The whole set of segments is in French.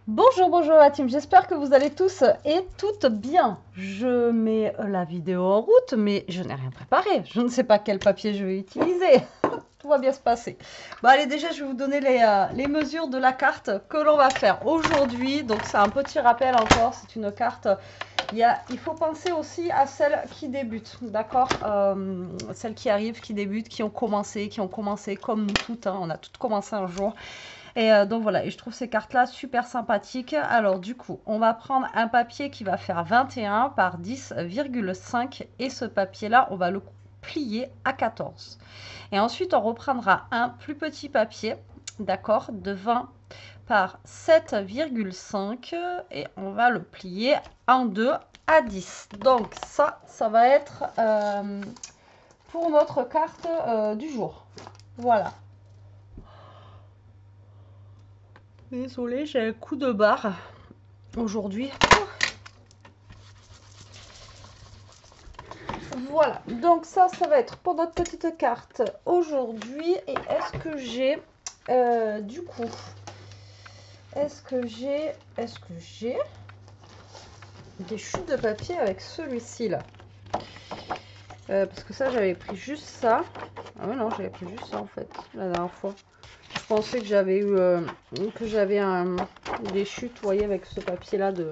Bonjour, bonjour la team, j'espère que vous allez tous et toutes bien. Je mets la vidéo en route, mais je n'ai rien préparé. Je ne sais pas quel papier je vais utiliser. Tout va bien se passer. Bon allez, déjà je vais vous donner les mesures de la carte que l'on va faire aujourd'hui. Donc c'est un petit rappel encore, c'est une carte. Il faut penser aussi à celles qui débutent, d'accord, celles qui arrivent, qui débutent, qui ont commencé comme nous toutes. Hein. On a toutes commencé un jour. Et donc voilà, et je trouve ces cartes-là super sympathiques. Alors du coup, on va prendre un papier qui va faire 21 par 10,5 et ce papier-là, on va le plier à 14. Et ensuite, on reprendra un plus petit papier, d'accord, de 20 par 7,5 et on va le plier en deux à 10. Donc ça va être pour notre carte du jour. Voilà. Désolée, j'ai un coup de barre aujourd'hui. Voilà, donc ça va être pour notre petite carte aujourd'hui. Et est-ce que j'ai, du coup, est-ce que j'ai des chutes de papier avec celui-ci là? Parce que ça, j'avais pris juste ça. Ah ouais, non, j'avais pris juste ça en fait, la dernière fois. Je pensais que j'avais eu, des chutes, vous voyez, avec ce papier-là de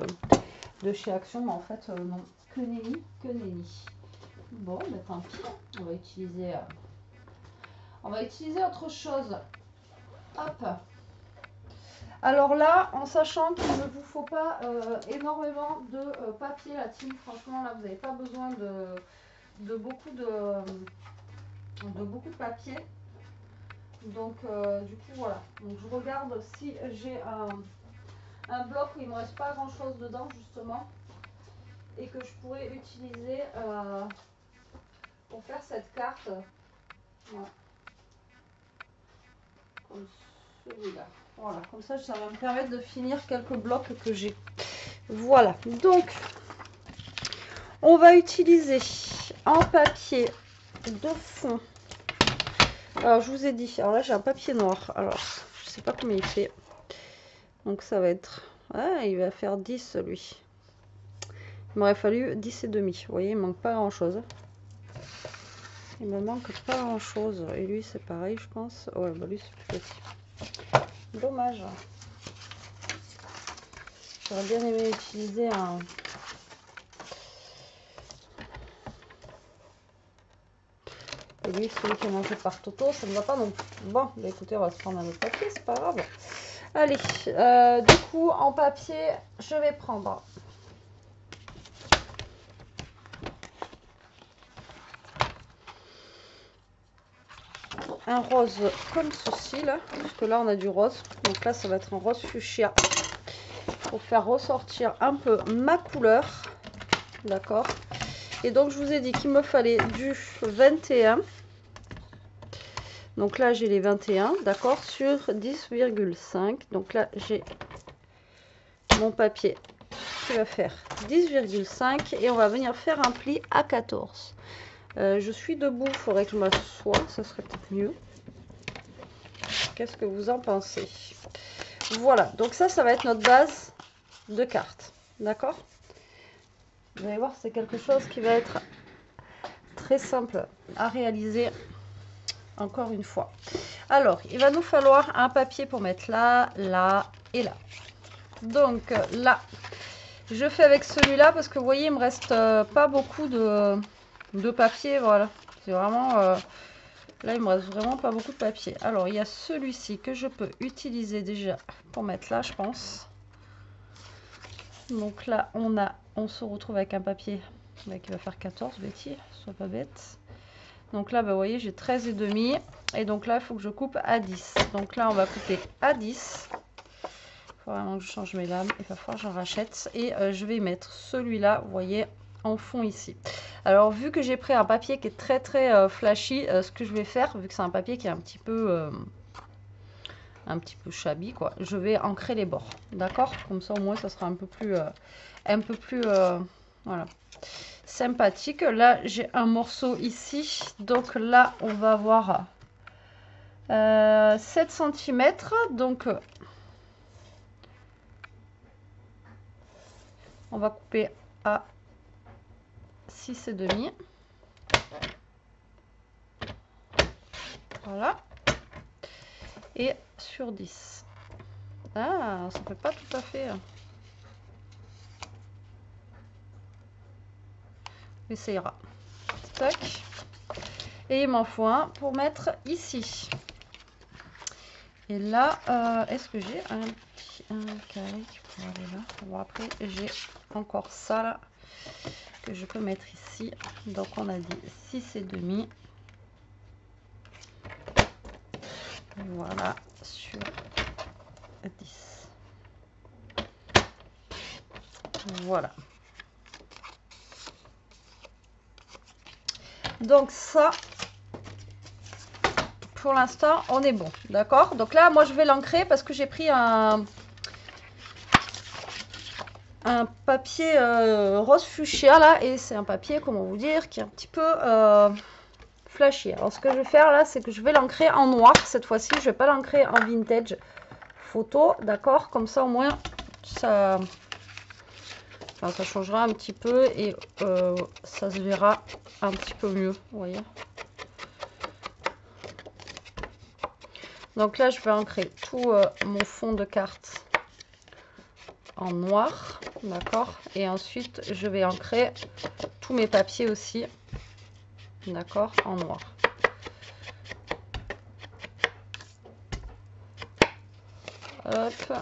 chez Action, mais en fait, non. Que nenni, que nenni. Bon, bah tant pis, on va utiliser autre chose. Hop. Alors là, en sachant qu'il ne vous faut pas énormément de papier, la team, franchement, là, vous n'avez pas besoin de beaucoup de papier. Donc, du coup, voilà. Donc, je regarde si j'ai un bloc où il ne me reste pas grand-chose dedans, justement, et que je pourrais utiliser pour faire cette carte. Voilà. Comme celui-là. Voilà, comme ça va me permettre de finir quelques blocs que j'ai. Voilà, donc on va utiliser en papier de fond. Alors je vous ai dit, alors là j'ai un papier noir, alors je sais pas combien il fait. Donc ça va être, ah, il va faire 10 lui. Il m'aurait fallu 10 et demi, vous voyez, il manque pas grand chose. Il me manque pas grand chose, et lui c'est pareil je pense. Ouais, bah lui c'est plus petit. Dommage. J'aurais bien aimé utiliser un... Et lui, celui qui est mangé par Toto, ça ne va pas non plus. Bon, bah écoutez, on va se prendre un autre papier, c'est pas grave. Allez, du coup, en papier, je vais prendre un rose comme ceci, là. Parce que là, on a du rose. Donc là, ça va être un rose fuchsia. Pour faire ressortir un peu ma couleur. D'accord. Et donc, je vous ai dit qu'il me fallait du 21. Donc là, j'ai les 21, d'accord, sur 10,5. Donc là, j'ai mon papier qui va faire 10,5 et on va venir faire un pli à 14. Je suis debout, il faudrait que je m'assoie, ça serait peut-être mieux. Qu'est-ce que vous en pensez? Voilà, donc ça va être notre base de carte, d'accord? Vous allez voir, c'est quelque chose qui va être très simple à réaliser, encore une fois. Alors, il va nous falloir un papier pour mettre là, là et là. Donc là, je fais avec celui-là parce que vous voyez, il me reste pas beaucoup de papier. Voilà, c'est vraiment... là, il me reste vraiment pas beaucoup de papier. Alors, il y a celui-ci que je peux utiliser déjà pour mettre là, je pense. Donc là, on se retrouve avec un papier qui va faire 14, Betty, sois pas bête. Donc là, bah, vous voyez, j'ai 13 et demi. Et donc là, il faut que je coupe à 10. Donc là, on va couper à 10. Il faut vraiment que je change mes lames. Il va falloir que j'en rachète. Et je vais mettre celui-là, vous voyez, en fond ici. Alors, vu que j'ai pris un papier qui est très très flashy, ce que je vais faire, vu que c'est un papier qui est un petit peu shabby, quoi, je vais ancrer les bords. D'accord? Comme ça, au moins, ça sera un peu plus voilà, sympathique. Là, j'ai un morceau ici. Donc là, on va avoir 7 cm. Donc On va couper à 6,5. Voilà. Et sur 10. Ah, ça ne fait pas tout à fait. Mais ça ira. Tac. Et il m'en faut un pour mettre ici. Et là, est-ce que j'ai un carré pour aller là? Bon, après, j'ai encore ça là, que je peux mettre ici. Donc, on a dit 6,5. Voilà, sur 10. Voilà. Donc ça, pour l'instant, on est bon. D'accord? Donc là, moi, je vais l'ancrer parce que j'ai pris un papier rose fuchsia là. Et c'est un papier, comment vous dire, qui est un petit peu flashy. Alors, ce que je vais faire là, c'est que je vais l'ancrer en noir cette fois-ci. Je vais pas l'ancrer en vintage photo. D'accord? Comme ça, au moins, ça... Enfin, ça changera un petit peu et ça se verra un petit peu mieux, vous voyez. Donc là, je vais ancrer tout mon fond de carte en noir, d'accord. Et ensuite, je vais ancrer tous mes papiers aussi, d'accord, en noir. Hop.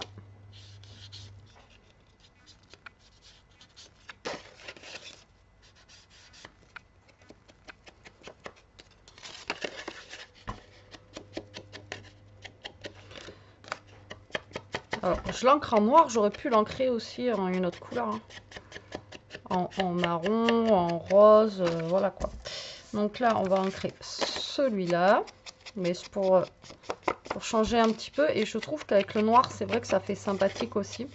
Alors, je l'encre en noir, j'aurais pu l'ancrer aussi en une autre couleur. Hein. En marron, en rose, voilà quoi. Donc là, on va ancrer celui-là. Mais c'est pour changer un petit peu. Et je trouve qu'avec le noir, c'est vrai que ça fait sympathique aussi.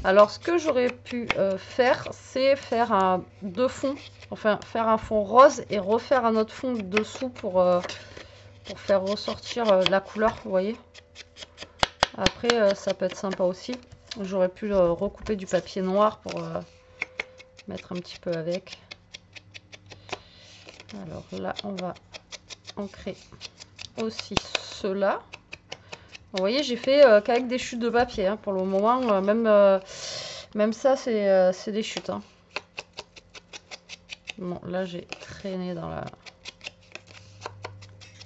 Alors, ce que j'aurais pu faire, c'est faire deux fonds. Enfin, faire un fond rose et refaire un autre fond dessous pour faire ressortir la couleur, vous voyez. Après, ça peut être sympa aussi. J'aurais pu recouper du papier noir pour mettre un petit peu avec. Alors là, on va ancrer aussi ceux-là. Vous voyez, j'ai fait qu'avec des chutes de papier. Hein, pour le moment, même ça, c'est des chutes. Hein. Bon, là, j'ai traîné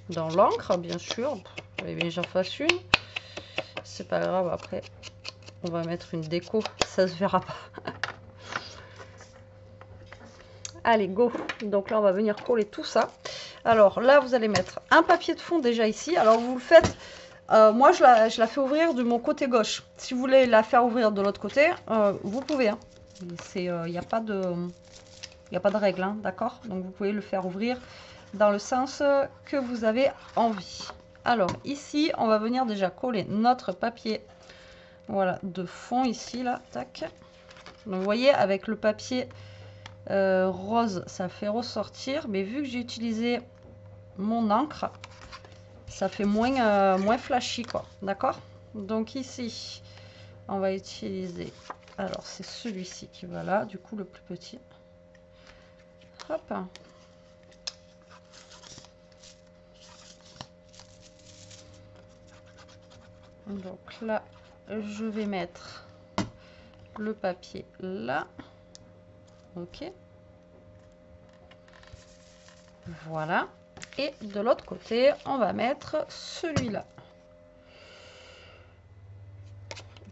dans l'encre, bien sûr. J'avais bien que j'en fasse une. C'est pas grave, après on va mettre une déco, ça se verra pas. Allez, go. Donc là on va venir coller tout ça. Alors là vous allez mettre un papier de fond déjà ici. Alors vous le faites, moi je la fais ouvrir de mon côté gauche. Si vous voulez la faire ouvrir de l'autre côté, vous pouvez. Hein. Il n'y a pas de règle, hein, d'accord. Donc vous pouvez le faire ouvrir dans le sens que vous avez envie. Alors ici, on va venir déjà coller notre papier, voilà, de fond ici, là, tac. Donc vous voyez, avec le papier rose, ça fait ressortir, mais vu que j'ai utilisé mon encre, ça fait moins flashy, quoi, d'accord. Donc ici, on va utiliser, alors c'est celui-ci qui va là, du coup le plus petit. Hop. Donc là, je vais mettre le papier là. Ok. Voilà. Et de l'autre côté, on va mettre celui-là.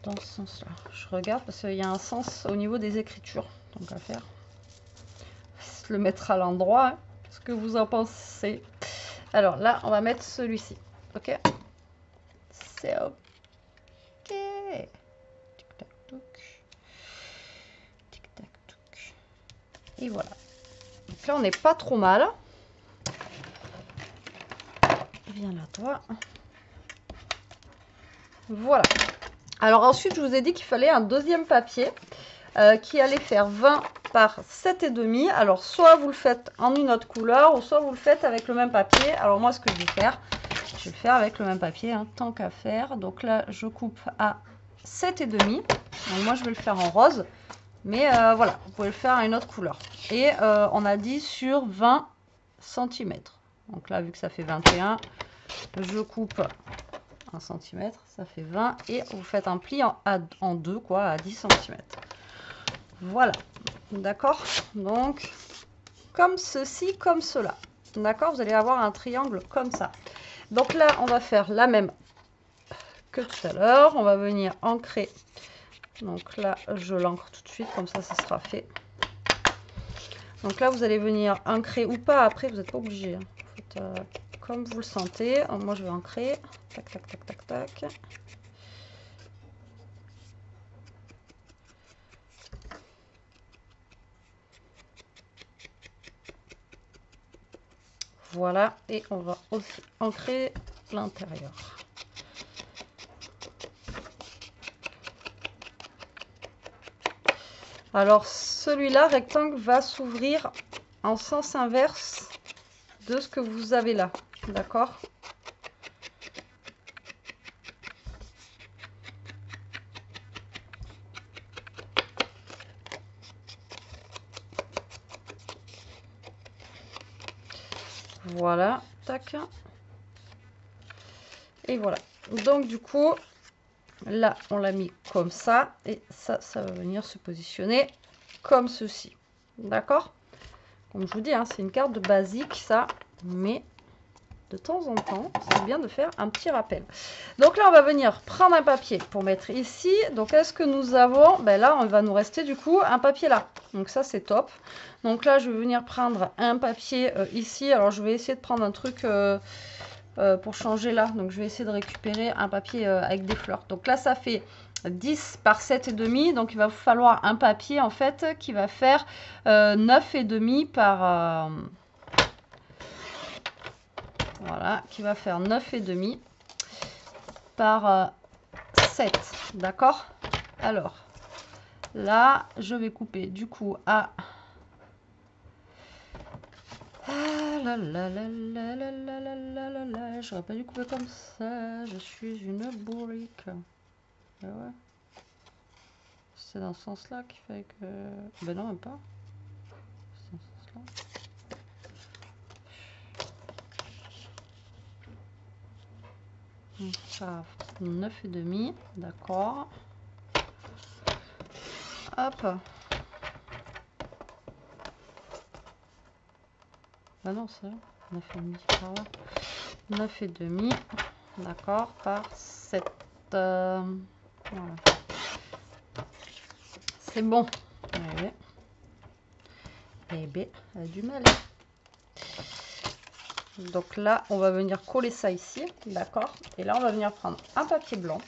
Dans ce sens-là. Je regarde parce qu'il y a un sens au niveau des écritures. Donc à faire. Je le mettre à l'endroit. Hein. Ce que vous en pensez. Alors là, on va mettre celui-ci. Ok. C'est ok. Et voilà. Donc là, on n'est pas trop mal. Viens là, toi. Voilà. Alors ensuite, je vous ai dit qu'il fallait un deuxième papier qui allait faire 20 par 7,5. Alors, soit vous le faites en une autre couleur, ou soit vous le faites avec le même papier. Alors moi, ce que je vais faire, je vais le faire avec le même papier, hein, tant qu'à faire. Donc là, je coupe à 7,5. Donc moi, je vais le faire en rose. Mais voilà, vous pouvez le faire à une autre couleur. Et on a dit sur 20 cm. Donc là, vu que ça fait 21, je coupe 1 cm, ça fait 20. Et vous faites un pli en deux, quoi, à 10 cm. Voilà, d'accord? Donc, comme ceci, comme cela. D'accord? Vous allez avoir un triangle comme ça. Donc là, on va faire la même que tout à l'heure. On va venir ancrer. Donc là, je l'ancre tout de suite, comme ça sera fait. Donc là, vous allez venir ancrer ou pas. Après, vous n'êtes pas obligé. Hein. Faites, comme vous le sentez. Alors, moi, je vais ancrer. Tac, tac, tac, tac, tac. Voilà. Et on va aussi ancrer l'intérieur. Alors, celui-là, rectangle, va s'ouvrir en sens inverse de ce que vous avez là. D'accord? Voilà. Tac. Et voilà. Donc, du coup, là, on l'a mis comme ça. Et ça, ça va venir se positionner comme ceci. D'accord? Comme je vous dis, hein, c'est une carte de basique, ça. Mais de temps en temps, c'est bien de faire un petit rappel. Donc là, on va venir prendre un papier pour mettre ici. Donc, est-ce que nous avons... Ben là, on va nous rester du coup un papier là. Donc ça, c'est top. Donc là, je vais venir prendre un papier ici. Alors, je vais essayer de prendre un truc... pour changer là, donc je vais essayer de récupérer un papier avec des fleurs. Donc là ça fait 10 par 7,5, donc il va vous falloir un papier en fait qui va faire 9,5 par voilà, qui va faire 9,5 par 7, d'accord? Alors là je vais couper du coup à j'aurais pas dû couper comme ça, je suis une bourrique. Ah ouais. C'est dans ce sens-là qui fait que... Ben non, même pas. C'est dans ce sens-là. Donc ça, 9,5, d'accord. Hop. Ben non, c'est 9,5 par là. 9,5, d'accord, par 7. Voilà. C'est bon. Ouais. Eh bien, elle a du mal. Donc là, on va venir coller ça ici, d'accord? Et là, on va venir prendre un papier blanc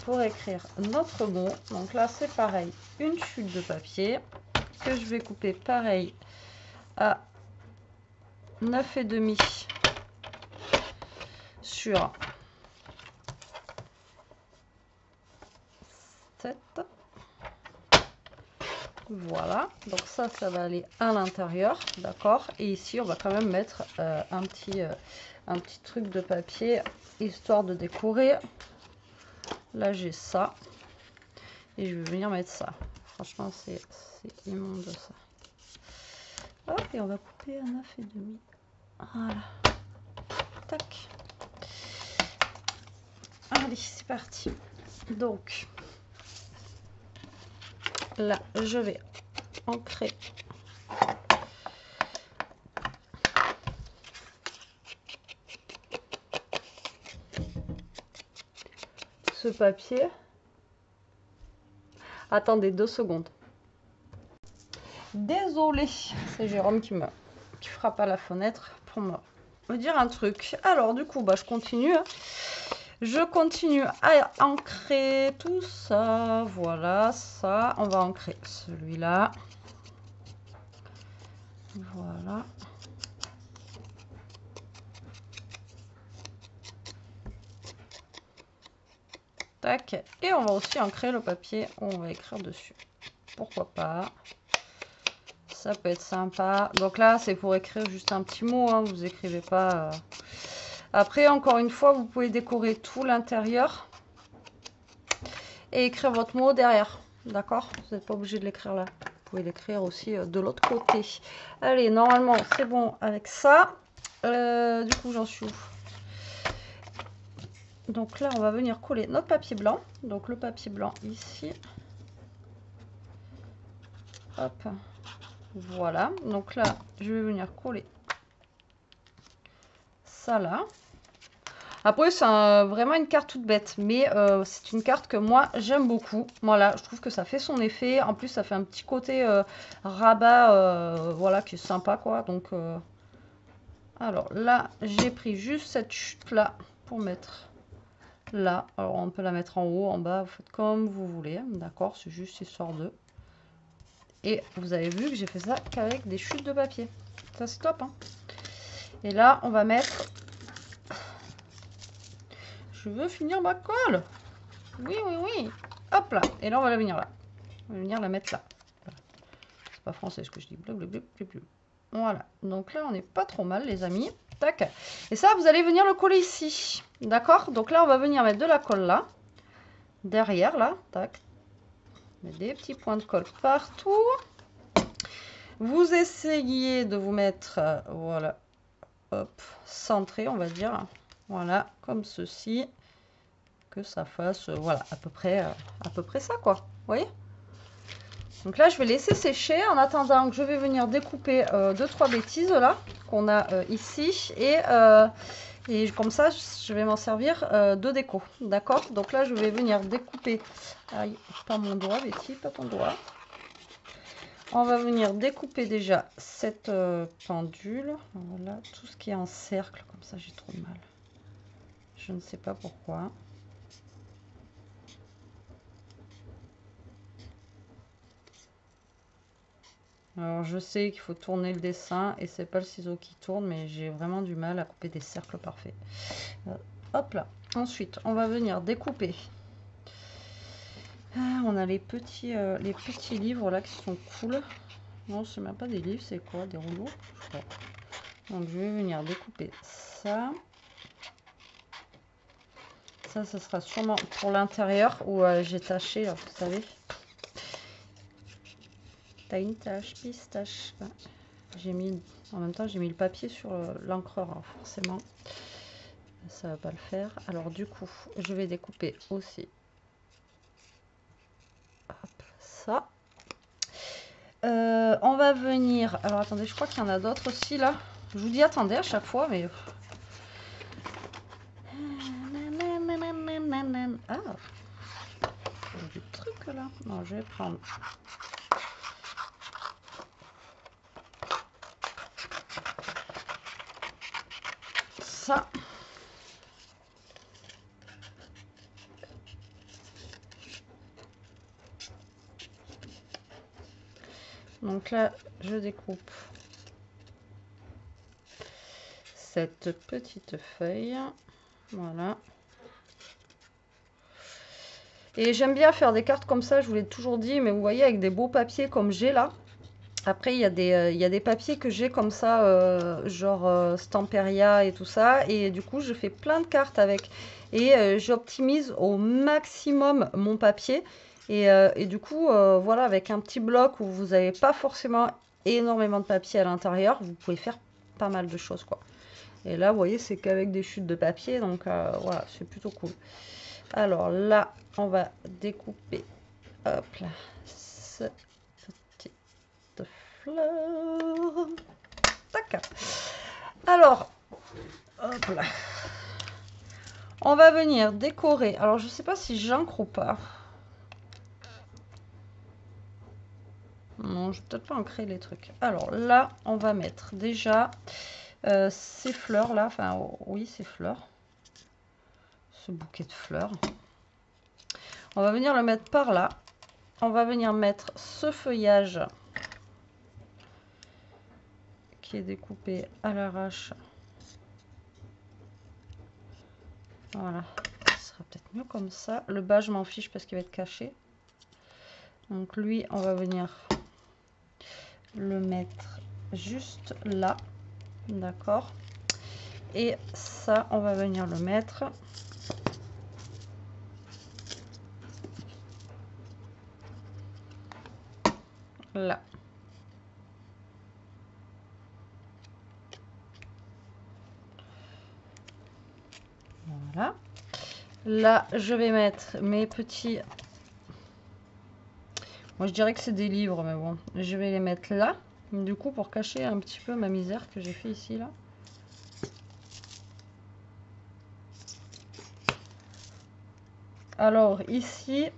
pour écrire notre mot. Donc là, c'est pareil, une chute de papier que je vais couper pareil à 9,5 sur 7. Voilà, donc ça va aller à l'intérieur, d'accord? Et ici, on va quand même mettre un petit truc de papier, histoire de décorer. Là, j'ai ça. Et je vais venir mettre ça. Franchement, c'est immonde, ça. Hop, et on va couper à 9,5. Voilà. Tac. Allez, c'est parti. Donc... là, je vais ancrer ce papier. Attendez 2 secondes. Désolée, c'est Jérôme qui frappe à la fenêtre pour me dire un truc. Alors du coup, bah, je continue. Je continue à ancrer tout ça. Voilà, ça. On va ancrer celui-là. Voilà. Tac. Et on va aussi ancrer le papier où on va écrire dessus. Pourquoi pas. Ça peut être sympa. Donc là, c'est pour écrire juste un petit mot. Hein. Vous écrivez pas... Après, encore une fois, vous pouvez décorer tout l'intérieur et écrire votre mot derrière. d'accord? Vous n'êtes pas obligé de l'écrire là. Vous pouvez l'écrire aussi de l'autre côté. Allez, normalement, c'est bon avec ça. Du coup, j'en suis où? Donc là, on va venir coller notre papier blanc. Donc le papier blanc ici. Hop. Voilà. Donc là, je vais venir coller ça là. Après, c'est vraiment une carte toute bête, mais c'est une carte que moi, j'aime beaucoup. Voilà, je trouve que ça fait son effet. En plus, ça fait un petit côté rabat, voilà, qui est sympa, quoi. Donc, alors là, j'ai pris juste cette chute-là pour mettre là. Alors, on peut la mettre en haut, en bas, vous faites comme vous voulez. D'accord, c'est juste histoire de... Et vous avez vu que j'ai fait ça qu'avec des chutes de papier. Ça, c'est top, hein. Et là, on va mettre... Je veux finir ma colle. Oui, oui, oui. Hop là. Et là, on va la venir là. On va venir la mettre là. Voilà. C'est pas français ce que je dis. Blablabla. Voilà. Donc là, on n'est pas trop mal, les amis. Tac. Et ça, vous allez venir le coller ici. D'accord? Donc là, on va venir mettre de la colle là. Derrière, là. Tac. Mettre des petits points de colle partout. Vous essayez de vous mettre, voilà. Hop. Centré, on va dire. Voilà. Comme ceci. Que ça fasse, voilà, à peu près ça, quoi. Vous voyez? Donc là, je vais laisser sécher en attendant que je vais venir découper 2-3 bêtises là qu'on a ici et comme ça, je vais m'en servir de déco. D'accord? Donc là, je vais venir découper. Aïe, pas mon doigt, Betty, pas ton doigt. On va venir découper déjà cette pendule. Voilà, tout ce qui est en cercle, comme ça, j'ai trop de mal. Je ne sais pas pourquoi. Alors je sais qu'il faut tourner le dessin et c'est pas le ciseau qui tourne, mais j'ai vraiment du mal à couper des cercles parfaits. Hop là. Ensuite, on va venir découper. Ah, on a les petits livres là qui sont cool. Non, c'est même pas des livres, c'est quoi? Des rouleaux? Je crois. Donc je vais venir découper ça. Ça sera sûrement pour l'intérieur où j'ai taché, là, vous savez. T'as une tache, pistache. J'ai mis, en même temps, j'ai mis le papier sur l'encreur, hein, forcément. Ça va pas le faire. Alors du coup, je vais découper aussi. Hop, ça. On va venir... Alors attendez, je crois qu'il y en a d'autres aussi là. Je vous dis attendez à chaque fois, mais... Ah, il y a du truc là. Non, je vais prendre... ça. Donc là, je découpe cette petite feuille. Voilà. Et j'aime bien faire des cartes comme ça, je vous l'ai toujours dit, mais vous voyez, avec des beaux papiers comme j'ai là. Après, il y a des papiers que j'ai comme ça, genre Stamperia et tout ça. Et du coup, je fais plein de cartes avec. Et j'optimise au maximum mon papier. Et du coup, voilà, avec un petit bloc où vous n'avez pas forcément énormément de papier à l'intérieur, vous pouvez faire pas mal de choses, quoi. Et là, vous voyez, c'est qu'avec des chutes de papier. Donc, voilà, c'est plutôt cool. Alors là, on va découper, hop là, cette petite fleur. Tac. Alors, hop là. On va venir décorer. Alors, je sais pas si j'encre ou pas. Non, je vais peut-être pas ancrer les trucs. Alors là, on va mettre déjà ces fleurs là. Enfin, oui, ces fleurs. Ce bouquet de fleurs. On va venir le mettre par là. On va venir mettre ce feuillage qui est découpé à l'arrache. Voilà, ce sera peut-être mieux comme ça. Le bas, je m'en fiche parce qu'il va être caché. Donc lui, on va venir le mettre juste là. D'accord. Et ça, on va venir le mettre là. Voilà. Là, je vais mettre mes petits... Moi, je dirais que c'est des livres, mais bon. Je vais les mettre là. Du coup, pour cacher un petit peu ma misère que j'ai fait ici, là. Alors, ici...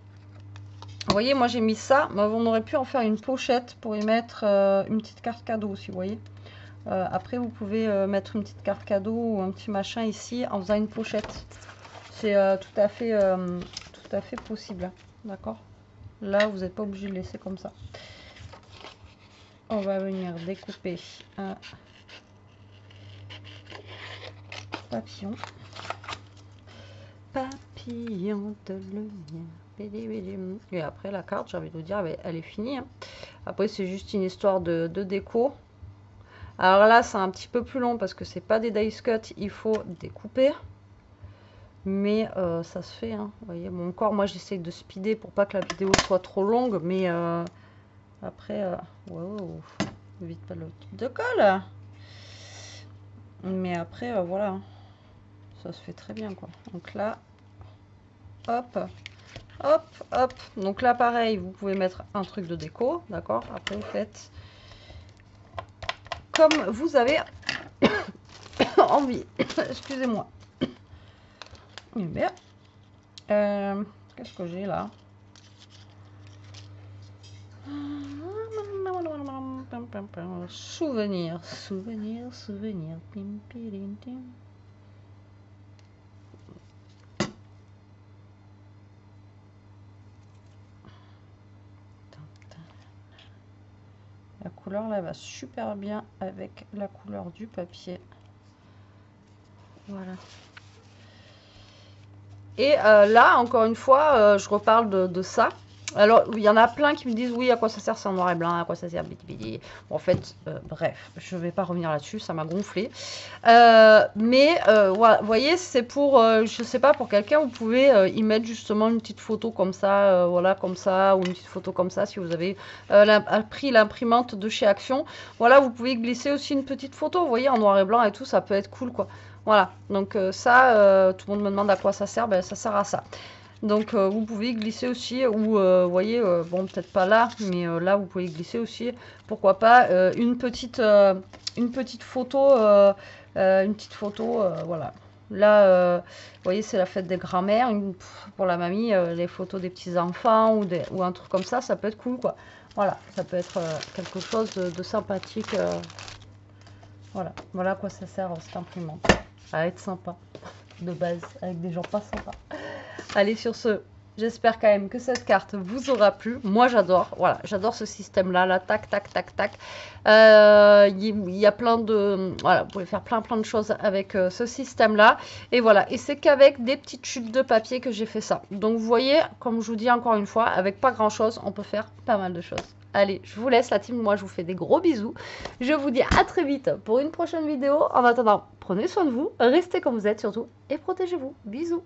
Vous voyez, moi, j'ai mis ça. Mais on aurait pu en faire une pochette pour y mettre une petite carte cadeau, si vous voyez. Après, vous pouvez mettre une petite carte cadeau ou un petit machin ici en faisant une pochette. C'est tout à fait possible. D'accord? Là, vous n'êtes pas obligé de le laisser comme ça. On va venir découper un papillon. Papillon de lumière. Et après, la carte, j'ai envie de vous dire, elle est finie. Hein. Après, c'est juste une histoire de déco. Alors là, c'est un petit peu plus long parce que c'est pas des dice cut, il faut découper. Mais ça se fait, hein. Vous voyez, bon, encore, moi, j'essaye de speeder pour pas que la vidéo soit trop longue. Mais après, wow, vite pas le truc de colle. Mais après, voilà, ça se fait très bien, quoi. Donc là, hop, hop, hop. Donc là, pareil, vous pouvez mettre un truc de déco, d'accord? Après, vous faites comme vous avez envie. Excusez-moi. Bien. Qu'est-ce que j'ai là? Souvenir, souvenir, souvenir. Pim, pirim, tim. La couleur là va super bien avec la couleur du papier. Voilà. Et là, encore une fois, je reparle de ça. Alors, il y en a plein qui me disent, oui, à quoi ça sert, c'est en noir et blanc, à quoi ça sert, bidi. Bon, en fait, bref, je ne vais pas revenir là-dessus, ça m'a gonflé. Mais, voilà, vous voyez, c'est pour, je ne sais pas, pour quelqu'un, vous pouvez y mettre justement une petite photo comme ça, voilà, comme ça, ou une petite photo comme ça, si vous avez pris l'imprimante de chez Action. Voilà, vous pouvez glisser aussi une petite photo, vous voyez, en noir et blanc et tout, ça peut être cool, quoi. Voilà, donc ça, tout le monde me demande à quoi ça sert, ben ça sert à ça. Donc vous pouvez glisser aussi, ou vous voyez, bon peut-être pas là, mais là vous pouvez glisser aussi, pourquoi pas, une petite photo, voilà. Là, vous voyez, c'est la fête des grands-mères, pour la mamie, les photos des petits-enfants, ou un truc comme ça peut être cool, quoi. Voilà, ça peut être quelque chose de sympathique. Voilà à quoi ça sert cette imprimante. À être sympa, de base, avec des gens pas sympas. Allez, sur ce, j'espère quand même que cette carte vous aura plu. Moi, j'adore. Voilà, j'adore ce système-là. Là, tac, tac, tac, tac. Il y a plein de... Voilà, vous pouvez faire plein de choses avec ce système-là. Et voilà, et c'est qu'avec des petites chutes de papier que j'ai fait ça. Donc, vous voyez, comme je vous dis encore une fois, avec pas grand-chose, on peut faire pas mal de choses. Allez, je vous laisse la team. Moi, je vous fais des gros bisous. Je vous dis à très vite pour une prochaine vidéo. En attendant, prenez soin de vous, restez comme vous êtes surtout et protégez-vous. Bisous.